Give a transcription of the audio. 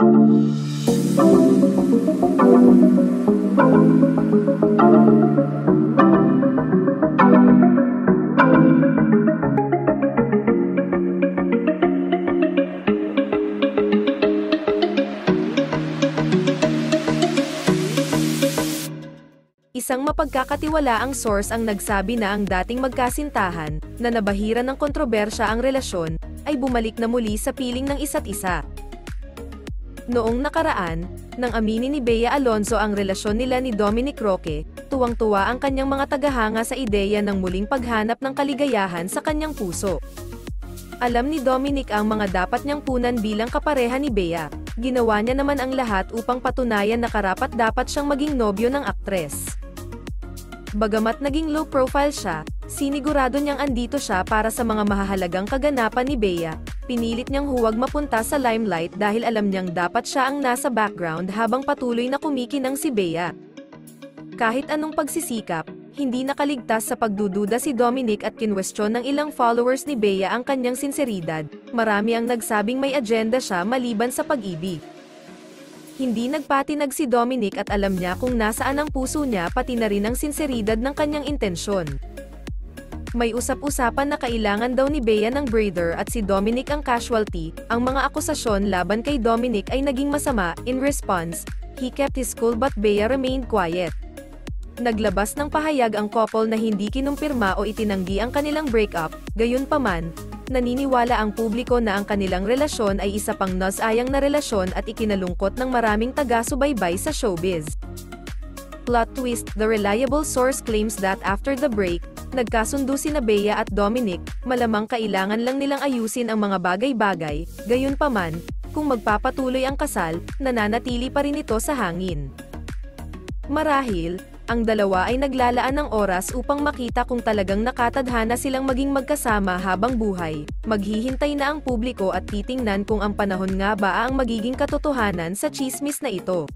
Isang mapagkakatiwalaang source ang nagsabi na ang dating magkasintahan, na nabahiran ng kontrobersya ang relasyon, ay bumalik na muli sa piling ng isa't isa. Noong nakaraan, nang aminin ni Bea Alonzo ang relasyon nila ni Dominic Roque, tuwang-tuwa ang kanyang mga tagahanga sa ideya ng muling paghanap ng kaligayahan sa kanyang puso. Alam ni Dominic ang mga dapat niyang punan bilang kapareha ni Bea, ginawa niya naman ang lahat upang patunayan na karapat-dapat siyang maging nobyo ng aktres. Bagamat naging low profile siya, sinigurado niyang andito siya para sa mga mahahalagang kaganapan ni Bea. Pinilit niyang huwag mapunta sa limelight dahil alam niyang dapat siya ang nasa background habang patuloy na kumikinang si Bea. Kahit anong pagsisikap, hindi nakaligtas sa pagdududa si Dominic at kinwestiyon ng ilang followers ni Bea ang kanyang sinseridad. Marami ang nagsabing may agenda siya maliban sa pag-ibig. Hindi nagpatinag si Dominic at alam niya kung nasaan ang puso niya pati na rin ang sinseridad ng kanyang intensyon. May usap-usapan na kailangan daw ni Bea ng brother at si Dominic ang casualty. Ang mga akusasyon laban kay Dominic ay naging masama. In response, he kept his cool but Bea remained quiet. Naglabas ng pahayag ang couple na hindi kinumpirma o itinanggi ang kanilang breakup. Gayunpaman, naniniwala ang publiko na ang kanilang relasyon ay isa pang nasayang na relasyon at ikinalungkot ng maraming taga-subaybay sa showbiz. Plot twist: the reliable source claims that after the break, nagkasundo sina Bea at Dominic, malamang kailangan lang nilang ayusin ang mga bagay-bagay. Gayunpaman, kung magpapatuloy ang kasal, nananatili pa rin ito sa hangin. Marahil, ang dalawa ay naglalaan ng oras upang makita kung talagang nakatadhana silang maging magkasama habang buhay. Maghihintay na ang publiko at titingnan kung ang panahon nga ba ang magiging katotohanan sa tsismis na ito.